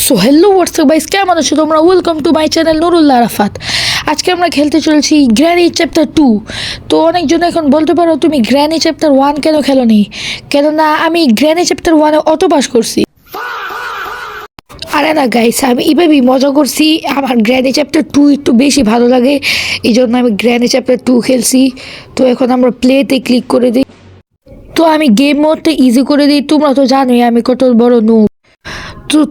So hello WhatsApp guys, কেমন আছো তোমরা? Welcome to my channel Nurullah Arafat. আজকে আমরা খেলতে চলেছি গ্র্যানি চ্যাপ্টার 2। তো অনেকজন এখন বলতে পারো তুমি গ্র্যানি চ্যাপ্টার 1 কেন খেলোনি? কেননা আমি গ্র্যানি চ্যাপ্টার 1-এ অটো পাস করছি। আরে না গাইস, আমি এইভাবেই মজা করছি। আমার গ্র্যানি চ্যাপ্টার 2 একটু বেশি ভালো লাগে, এই জন্য আমি গ্র্যানি চ্যাপ্টার 2 খেলছি। তো এখন আমরা প্লেতে ক্লিক করে দিই। তো আমি গেম মোডটা ইজি করে দিই। তোমরা তো জানোই আমি কত বড় নুব।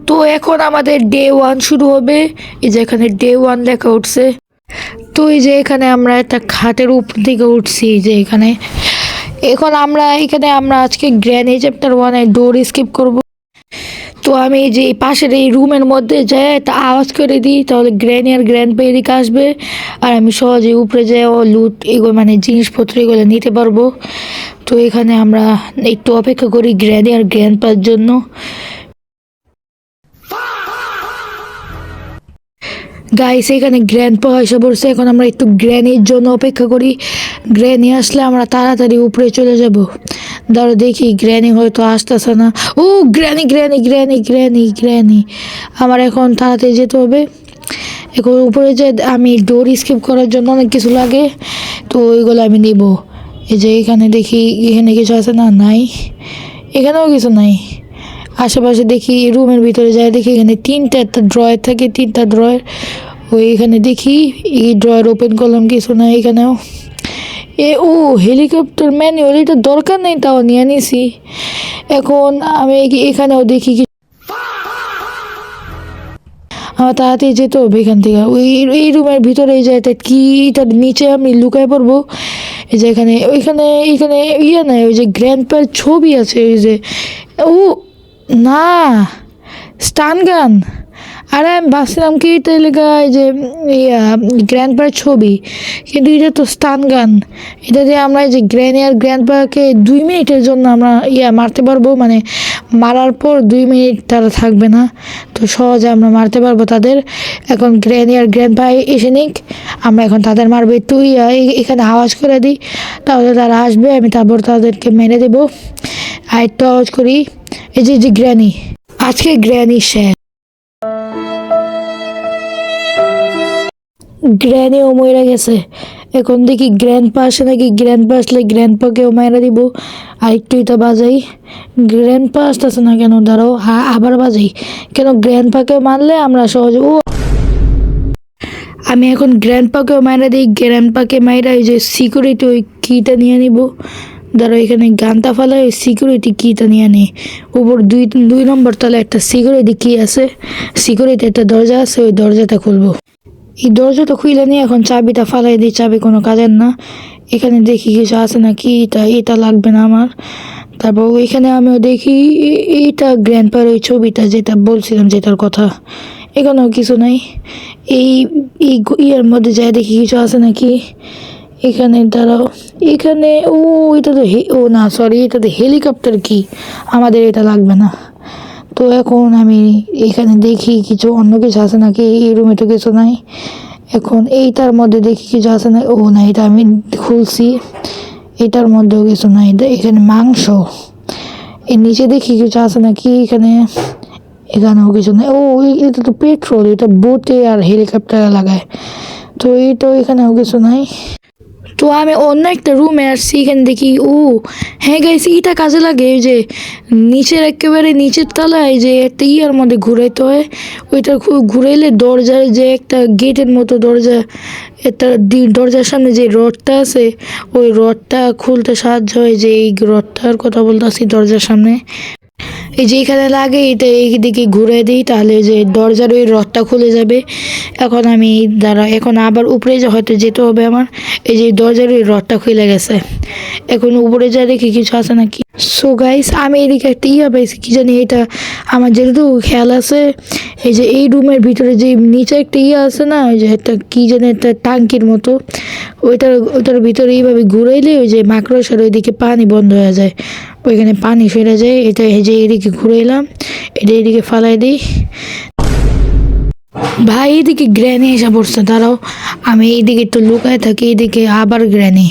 তো এখন আমাদের ডে 1 শুরু হবে। এই যে এখানে ডে 1 লেখা উঠছে। তো এই যে এখানে আমরা একটা খাটের উপর থেকে উঠছি। এই যে এখানে এখন আমরা আজকে গ্র্যানি চ্যাপ্টার 1-এর ডোর স্কিপ করব। তো আমি এই যে এই পাশের এই রুমের মধ্যে যাই একটা আওয়াজ করে দিই, তাহলে গ্র্যানি আর গ্র্যান্ডপা এদিকে আসবে আর আমি সহজে উপরে যাই ও লুট এগুলো মানে জিনিসপত্র এগুলো নিতে পারবো। তো এখানে আমরা একটু অপেক্ষা করি গ্র্যানি আর গ্র্যান্ডপার জন্য। গাইস, এখানে গ্র্যান্ডপা এসে পড়ছে। এখন আমরা একটু গ্র্যানির জন্য অপেক্ষা করি। গ্র্যানি আসলে আমরা তাড়াতাড়ি উপরে চলে যাব। ধরো দেখি গ্র্যানি হয়তো আসতেছে না। ও granny granny granny granny granny আমার এখন তাড়াতাড়ি যেতে হবে। এখন উপরে যে আমি ডোর স্কিপ করার জন্য অনেক কিছু লাগে, তো ওইগুলো আমি নিব। এই যে এখানে দেখি এখানে কিছু আছে না? নাই, এখানেও কিছু নাই। আশেপাশে দেখি রুমের ভিতরে যাই, দেখি এখানে একটা ড্রয়ার থাকে, 3টা ড্রয়ার। এখানে দেখি এই ড্রয়ার ওপেন করলাম, কিছু না এখানেও। হেলিকপ্টার ম্যানুয়াল, এটা দরকার নেই, তাও নিয়ে নিছি। এখন আমি এখানেও দেখি আমার তাড়াতাড়ি যেতে হবে এখান থেকে। এই রুমের ভিতরে এই যে কি এটার নিচে আমি লুকায় পড়বো। এই যে এখানে এখানে নাই, ওই যে গ্র্যান্ডপার ছবি আছে। ওই যে না, স্টান গান। আরে আমি ভাবছিলাম কি এটা এই যে গ্র্যান্ডপার ছবি, কিন্তু এটা তো স্টান গান। এটা দিয়ে আমরা এই যে গ্র্যানি আর গ্র্যান্ডপাকে 2 মিনিটের জন্য আমরা মারতে পারবো, মানে মারার পর 2 মিনিট তারা থাকবে না, তো সহজে আমরা মারতে পারবো তাদের। এখন গ্র্যানি আর গ্র্যান্ডপা এসে নিক, আমরা এখন তাদের মারবো। তুই এখানে আওয়াজ করে দিই, তাহলে তারা আসবে, আমি তারপর তাদেরকে মেরে দেবো। আর একটু আওয়াজ করি। এই যে গ্র্যানি, আজকে গ্র্যানি শেষ। গ্র্যানিও মরে গেছে। এখন দেখি গ্র্যান্ডপা আসে নাকি। গ্র্যান্ডপা আসলে গ্র্যান্ডপাকেও মাইরা দিব। আর একটু এটা বাজাই। গ্র্যান্ডপা আসতেছে না কেন? দাঁড়াও, আবার বাজাই। কেন গ্র্যান্ডপাকেও মারলে আমরা সহজে আমি এখন গ্র্যান্ডপাকেও মাইরা দিই। গ্র্যান্ডপাকে মাইরা এই যে সিকিউরিটি ওই কিটা নিয়ে নিব। ধরো এখানে গানটা ফেলা, ওই সিকিউরিটি কিটা নিয়ে নিই। উপর 2 নম্বর তলে একটা সিকিউরিটি কি আছে, সিকিউরিটি একটা দরজা আছে, ওই দরজাটা খুলবো। এই দরজাটা খুলে নিয়ে এখন চাবিটা ফালাই দিই, চাবি কোনো কাজের না। এখানে দেখি কিছু আছে না কি, এটা লাগবে না আমার। তারপর ওইখানে আমিও দেখি এইটা গ্র্যান্ডপার ওই ছবিটা যেটা বলছিলাম, যেটার কথা। এখানেও কিছু নাই। এই ইয়ের মধ্যে যাই দেখি কিছু আছে নাকি। এখানে দাঁড়াও, এখানে এটা তো না সরি, এটা তো হেলিকপ্টার কি, আমাদের এটা লাগবে না। তো এখন আমি এখানে দেখি কিছু অন্য কিছু আছে নাকি। এই রুমে তো কিছু নাই। এখন এইটার মধ্যে দেখি কিছু আছে না। না, এটা আমি খুলছি, এটার মধ্যেও কিছু নাই। এখানে মাংস। এর নিচে দেখি কিছু আছে নাকি এখানেও কিছু নাই। এটা তো পেট্রোল, এটা বোটে আর হেলিকপ্টারে লাগায়। তো এইটাও এখানেও কিছু নাই। তো আমি অন্য একটা রুমে আসছি, এখানে দেখি হ্যাঁ গাইস, এটা কাজে লাগে। ওই যে নিচের একেবারে নিচের তলায় যে একটা ইয়ার মধ্যে ঘুরাইতে হয়, ওইটা ঘুরাইলে দরজার যে একটা গেটের মতো দরজা, একটা দরজার সামনে যে রডটা আছে, ওই রডটা খুলতে সাহায্য হয়। যে এই রডটার কথা বলতেছি, দরজার সামনে এই যে এখানে লাগে, এটা এইদিকে ঘুরে দিই, তাহলে যে দরজার ওই রডটা খুলে যাবে। এখন আমি এখন আবার উপরে হয়তো যেতে হবে আমার। এই যে দরজার ওই রডটা খুলে গেছে। এখন উপরে যা দেখি কিছু আছে নাকি। সো গাইস, আমি এদিকে একটা পাইছি, কি জানি এটা। আমার যেহেতু খেয়াল আছে, এই যে এই রুমের ভিতরে যে নিচে একটা আছে না, ওই যে একটা কি জানি একটা টাঙ্কির মতো, ওইটার ভিতরে এইভাবে ঘুরাইলে ওই যে মাকড়সার ওইদিকে পানি বন্ধ হয়ে যায়, ওইখানে পানি সরে যায়। এটা এই যে এদিকে ঘুরাইলাম, এটা এদিকে ফালাই দিই। ভাই এদিকে গ্র্যানি এসে পড়ছে, দাঁড়াও আমি এইদিকে একটু লুকায় থাকি। এদিকে আবার গ্র্যানি,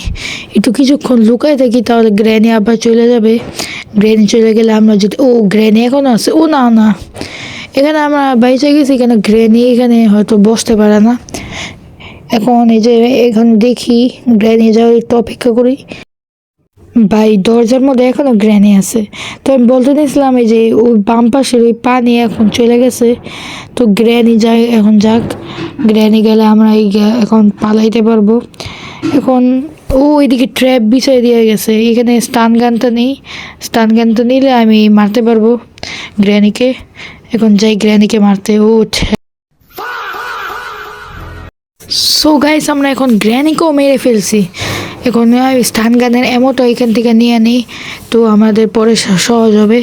একটু কিছুক্ষণ লুকায় থাকি, তাহলে গ্র্যানি আবার চলে যাবে। গ্র্যানি চলে গেলে আমরা যদি গ্র্যানি এখন আছে। না না, এখানে আমরা বাইচে গেছি, এখানে গ্রেনি এখানে হয়তো বসতে পারে না। এখন এই যে এখন দেখি গ্রেনি যাও, একটু অপেক্ষা করি। ভাই দরজার মধ্যে এখনো গ্র্যানি আছে। তো আমি বলতে নিয়েছিলাম এই যে ওই বাম পাশের ওই পানি এখন চলে গেছে, তো গ্র্যানি যাই, এখন যাক। গ্র্যানি গেলে আমরা এখন পালাইতে পারবো। এখন ও এদিকে ট্র্যাপ বিছাই দিয়ে গেছে, এখানে স্টান গানটা নেই। স্টান গানটা নিলে আমি মারতে পারবো গ্র্যানিকে। এখন যাই গ্র্যানিকে মারতে। ও সো গাইস, আমরা এখন গ্র্যানিকেও মেরে ফেলছি। এখন স্টান গানের এমোটা এখান থেকে নিয়ে নিই, তো আমাদের পরে সহজ হবে।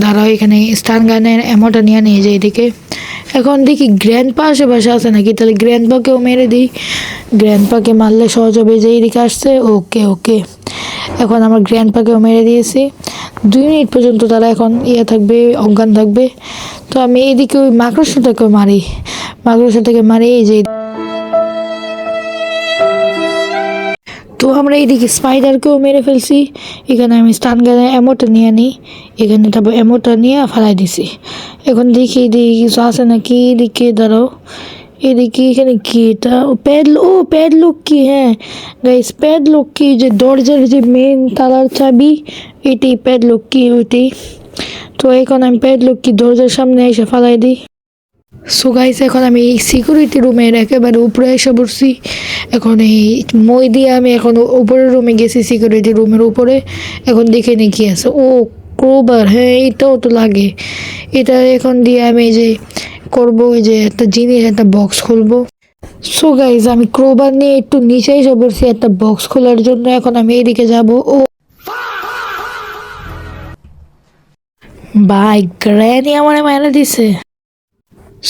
দাঁড়াও, এখানে স্টান গানের এমোটা নিয়ে নিই যে এদিকে। এখন দেখি গ্র্যান্ড পা আশেপাশে আছে নাকি, তাহলে গ্র্যান্ড পাকেও মেরে দিই। গ্র্যান্ড পাকে মারলে সহজ হবে, যে এদিকে আসছে। ওকে ওকে, এখন আমার গ্র্যান্ড পাকেও মেরে দিয়েছি। 2 মিনিট পর্যন্ত তারা এখন থাকবে, অজ্ঞান থাকবে। তো আমি এদিকে ওই মাকড়সাটাকে মারি, মাকড়সাটাকে মারি এই যে। তো আমরা এইদিকে স্পাইডারকেও মেরে ফেলছি। এখানে আমি স্টান গানের অ্যামোটা নিয়ে নিই, এখানে তারপর অ্যামোটা নিয়ে ফালাই দিছি। এখন দেখি এদিকে কিছু আছে নাকি, এদিকে দাঁড়াও। এদিকে এখানে কি এটা, প্যাডলক কি, হ্যাঁ গাইস প্যাডলক কি, যে দরজার যে মেন তালার চাবি, এটাই প্যাডলক কি ওইটাই। তো এখন আমি প্যাডলক কি দরজার সামনে এসে ফালাই দিই। সো গাইস, এখন আমি এই সিকিউরিটি রুমের একেবারে উপরে এসে পড়ছি। এখন এই মই দিয়ে আমি এখন উপরের রুমে গেছি, সিকিউরিটি রুমের উপরে। এখন দেখে নি কি আছে। ও ক্রোবার, হ্যাঁ এটাও তো লাগে। এটা এখন দিয়ে আমি এই যে করবো, এই যে একটা জিনিস, একটা বক্স খুলবো। সো গাইস, আমি ক্রোবার নিয়ে একটু নিচে এসে পড়ছি একটা বক্স খোলার জন্য। এখন আমি এদিকে যাব। ও ভাই, গ্র্যানি আমার মাইনে দিছে।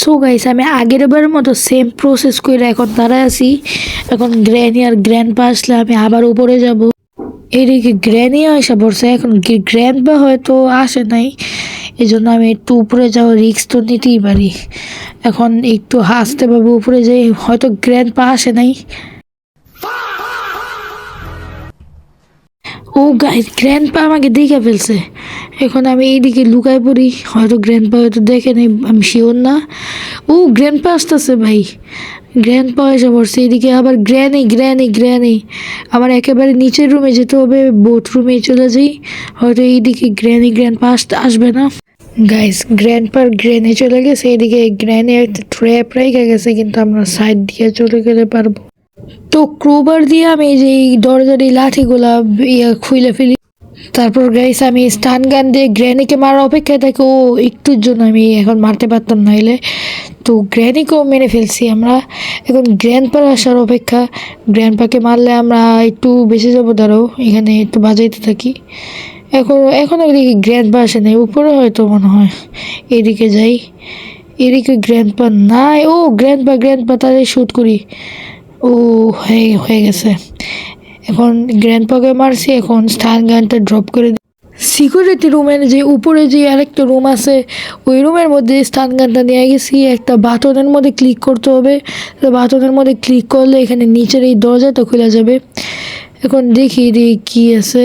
সো গাইস, আমি আগের বারের মতো সেম প্রসেস করে এখন দাঁড়ায় আছি। এখন গ্র্যানি আর গ্র্যান্ডপা আসলে আমি আবার উপরে যাব। এদিকে গ্র্যানি আসা পড়ছে, এখন গ্র্যান্ডপা হয়তো আসে নাই, এই জন্য আমি একটু উপরে যাওয়ার রিস্ক তো নিতেই পারি। এখন একটু হাসতে পারবো উপরে যাই, হয়তো গ্র্যান্ডপা আসে নাই। ও গাইস, গ্র্যান্ডপা আমাকে দেখে ফেলছে। এখন আমি এইদিকে লুকায় পড়ি, হয়তো গ্র্যান্ডপা হয়তো দেখে নেই, আমি শিওর না। ও গ্র্যান্ডপা আসতেছে ভাই, গ্র্যান্ডপা এসে পড়ছে। এদিকে আবার গ্র্যানি গ্র্যানি গ্র্যানি, আমার একেবারে নিচের রুমে যেতে হবে, বোথ রুমে চলে যাই। হয়তো এইদিকে গ্র্যান্ডপা আসবে না। গাইস, গ্র্যান্ডপার গ্র্যানি চলে গেছে, এদিকে গ্র্যানি একটা ট্র্যাপ রেখে গেছে, কিন্তু আমরা সাইড দিয়ে চলে গেলে পারবো। তো ক্রোবার দিয়ে আমি যে এই দরজার এই লাঠিগুলা খুলে ফেলি। তারপর গাইস, আমি স্টান গান দিয়ে গ্র্যানিকে মারার অপেক্ষায় থাকি। ও একটুর জন্য আমি এখন মারতে পারতাম নাইলে। তো গ্র্যানিকেও মেরে ফেলছি আমরা। এখন গ্র্যান্ডপার আসার অপেক্ষা, গ্র্যান্ডপাকে মারলে আমরা একটু বেঁচে যাবো। দাঁড়াও, এখানে একটু বাজাইতে থাকি। এখনও এদিকে গ্র্যান্ডপা আসে নাই, উপরে হয়তো মনে হয়। এদিকে যাই, এদিকে গ্র্যান্ডপা নাই। ও গ্র্যান্ডপা তাদের শ্যুট করি। ও হয়ে গেছে। এখন গ্র্যান্ডপাকে মারছি, এখন স্টান গানটা ড্রপ করে দিই। সিকিউরিটি রুমের যে উপরে যে আরেকটা রুম আছে, ওই রুমের মধ্যে স্টান গানটা নিয়ে গেছি। একটা বাটনের মধ্যে ক্লিক করতে হবে, তো বাটনের মধ্যে ক্লিক করলে এখানে নিচের এই দরজাটা খুলে যাবে। এখন দেখি কি আছে।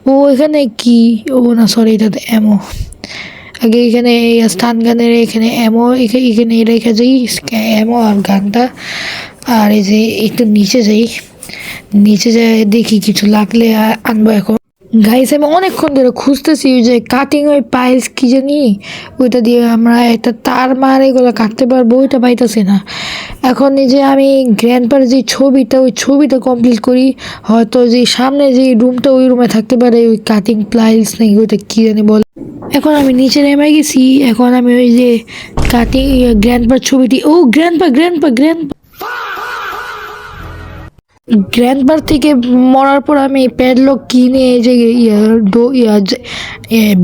ও এখানে কি, ও না সরি, এটা অ্যামো। আগে এখানে স্টান গানের এখানে অ্যামো, এখানে রেখে যাই অ্যামো আর গানটা। আর এই যে একটু নিচে যাই, নিচে যাই দেখি কিছু লাগলে আনবো। এখন গাইস, আমি অনেকক্ষণ ধরে খুঁজতেছি ওই যে কাটিং ওই পাইলস কি জানি, ওইটা দিয়ে আমরা একটা তার মার এগুলো কাটতে পারবো, ওইটা পাইতেছি না। এখন এই যে আমি গ্র্যান্ডপার যে ছবিটা, ওই ছবিটা কমপ্লিট করি। হয়তো যে সামনে যে রুমটা, ওই রুমে থাকতে পারে ওই কাটিং প্লাইলস নাকি ওইটা কি জানি বলে। এখন আমি নিচে নেমে গেছি। এখন আমি ওই যে কাটিং গ্র্যান্ডপার ছবিটি, ও গ্র্যান্ডপা গ্র্যান্ডপার থেকে মরার পর আমি প্যাডলক কিনে যে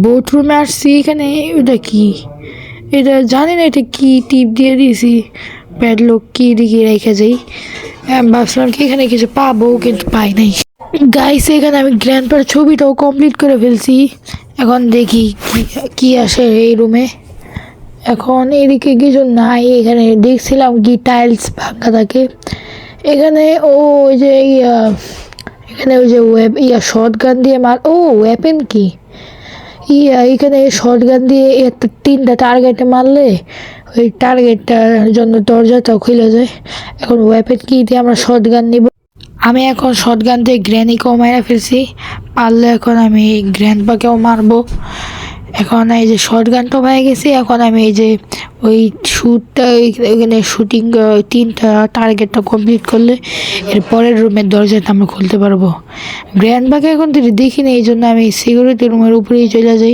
বোট রুমে আসছি। এখানে এটা কি, এটা জানি না এটা কি, টিপ দিয়ে দিয়েছি। প্যাডলক কি দিকে রেখে যাই, ভাবছিলাম কি এখানে কিছু পাবো, কিন্তু পাই নাই। গাইস, এখানে আমি গ্র্যান্ডপার ছবিটাও কমপ্লিট করে ফেলছি। এখন দেখি কি আসে এই রুমে। এখন এদিকে কিছু নাই, এখানে দেখছিলাম কি টাইলস ভাঙা থাকে এখানে। ও ওই যে এখানে ওই যে শর্ট গান দিয়ে মার। ও ওয়েপেন কি, এখানে শর্ট গান দিয়ে একটা 3টা টার্গেটে মারলে ওই টার্গেটটার জন্য দরজাটাও খুলে যায়। এখন ওয়েপেন কি দিয়ে আমরা শর্ট গান নিব। আমি এখন শর্ট গান দিয়ে গ্র্যানিকেও মারা ফেলছি, পারলে এখন আমি গ্র্যান্ডপাকেও মারবো। এখন এই যে শর্ট গানটাও পেয়ে গেছি, এখন আমি এই যে ওই শ্যুটটা ওইখানে শুটিং 3টা টার্গেটটা কমপ্লিট করলে এর পরের রুমের দরজাটা আমরা খুলতে পারবো। গ্র্যান্ডপাকে এখন তো দেখিনি, এই জন্য আমি সিকিউরিটি রুমের উপরেই চলে যাই।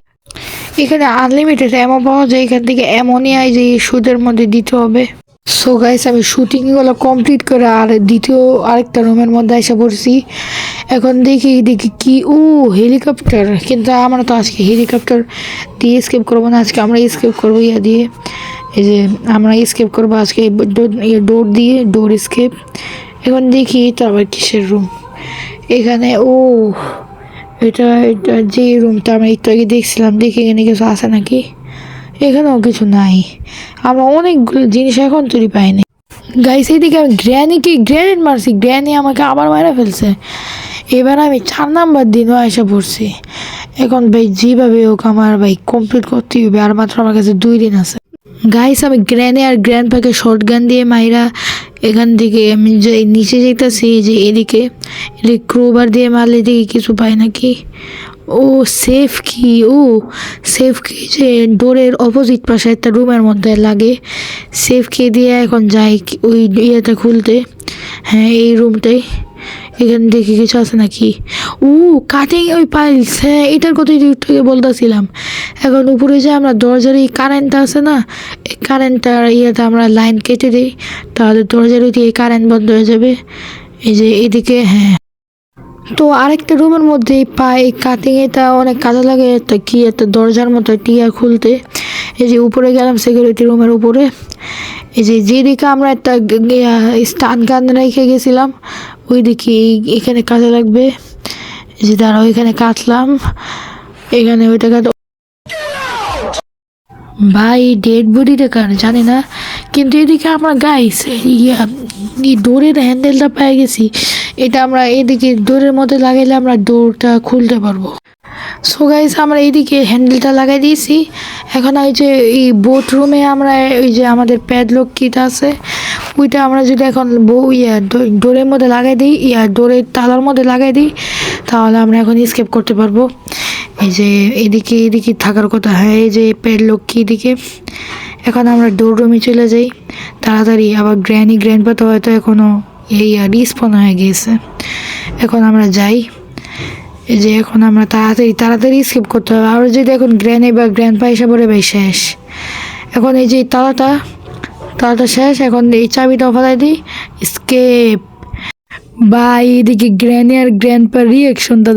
এখানে আনলিমিটেড অ্যামো পাওয়া যায়, এখান থেকে অ্যামোনিয়ায় যে শ্যুটের মধ্যে দিতে হবে। সো গাইস, আমি শুটিংগুলো কমপ্লিট করে আর দ্বিতীয় আরেকটা রুমের মধ্যে এসে পড়ছি। এখন দেখি কি হেলিকপ্টার, কিন্তু আমরা তো আজকে হেলিকপ্টার দিয়ে স্কেপ করবো না, আজকে আমরা স্কেপ করবো ইয়া দিয়ে। এই যে আমরা স্কেপ করবো আজকে ডোর দিয়ে, ডোর স্কেপ। এখন দেখি তো আবার কিসের রুম এখানে। এটা যে রুমটা আমরা একটু আগে দেখছিলাম, দেখি এখানে কিছু আছে নাকি। এখানেও কিছু নাই, আমরা অনেকগুলো জিনিস এখন তৈরি পাইনি। গাইস এইদিকে আমি গ্র্যানেড মারছি, গ্র্যানি আমাকে আবার মারা ফেলছে। এবার আমি 4 নাম্বার দিনও এসে পড়ছি। এখন ভাই যেভাবে হোক আমার ভাই কমপ্লিট করতে হবে, আর মাত্র আমার কাছে 2 দিন আছে। গাইস আমি গ্র্যানি আর গ্র্যান্ডপাকে শর্ট গান দিয়ে মাইরা এখান থেকে আমি যে নিচে যেতেছি, যে এদিকে ক্রোবার দিয়ে মারলে দেখি কিছু পাই নাকি। সেফ কি যে ডোরের অপোজিট পাশে একটা রুমের মধ্যে লাগে। সেফ কি দিয়ে এখন যাই ওই ইয়েটা খুলতে। হ্যাঁ, এই রুমটাই। এখানে দেখি কিছু আছে নাকি। কাটিং ওই পাইলস, হ্যাঁ এটার কথাই একটু বলতেছিলাম। এখন উপরে যে আমরা দরজার এই কারেন্টটা আছে না, এই কারেন্টটার ইয়েতে আমরা লাইন কেটে দিই, তাহলে দরজার ওই এই কারেন্ট বন্ধ হয়ে যাবে। এই যে এদিকে, হ্যাঁ। তো আরেকটা রুমের মধ্যে পাই কাটিং, এটা অনেক কাজে লাগে। একটা দরজার মতো টিয়া খুলতে। এই যে উপরে গেলাম সিকিউরিটি রুমের উপরে। এই যে যেদিকে আমরা একটা স্টান গান রেখে গেছিলাম, ওই দিকে এখানে কাজে লাগবে। এই যে দাঁড়াও, এখানে কাটলাম, এখানে ওইটা ভাই ডেড বডিটা কার জানি না, কিন্তু এদিকে আমরা গাইস ডোরের হ্যান্ডেলটা পেয়ে গেছি। এটা আমরা এদিকে ডোরের মধ্যে লাগাইলে আমরা ডোরটা খুলতে পারবো। সো গাইস আমরা এইদিকে হ্যান্ডেলটা লাগাই দিয়েছি। এখন ওই যে এই বোট রুমে আমরা ওই যে আমাদের প্যাডলক কিট আছে, ওইটা আমরা যদি এখন ডোরের মধ্যে লাগাই দিই, ডোরের তালার মধ্যে লাগাই দিই, তাহলে আমরা এখন স্কেপ করতে পারবো। এই যে এদিকে থাকার কথা, হ্যাঁ এই যে প্যাডলক কি দিকে। এখন আমরা ডোর রুমে চলে যাই তাড়াতাড়ি। আবার গ্র্যান্ডপা তো হয়তো এখনও রিস্পন হয়ে গিয়েছে। এখন আমরা যাই। এই যে এখন আমরা তাড়াতাড়ি স্কিপ করতে হবে, আর যদি এখন গ্র্যানি বা গ্র্যান্ডপা এসে পড়ে ভাই শেষ। এখন এই যে তালাটা শেষ, এখন এই চাবিটাও ফেলাই দিই, স্কেপ। বা এইদিকে গ্র্যানি আর গ্র্যান্ডপার রিয়াকশনটা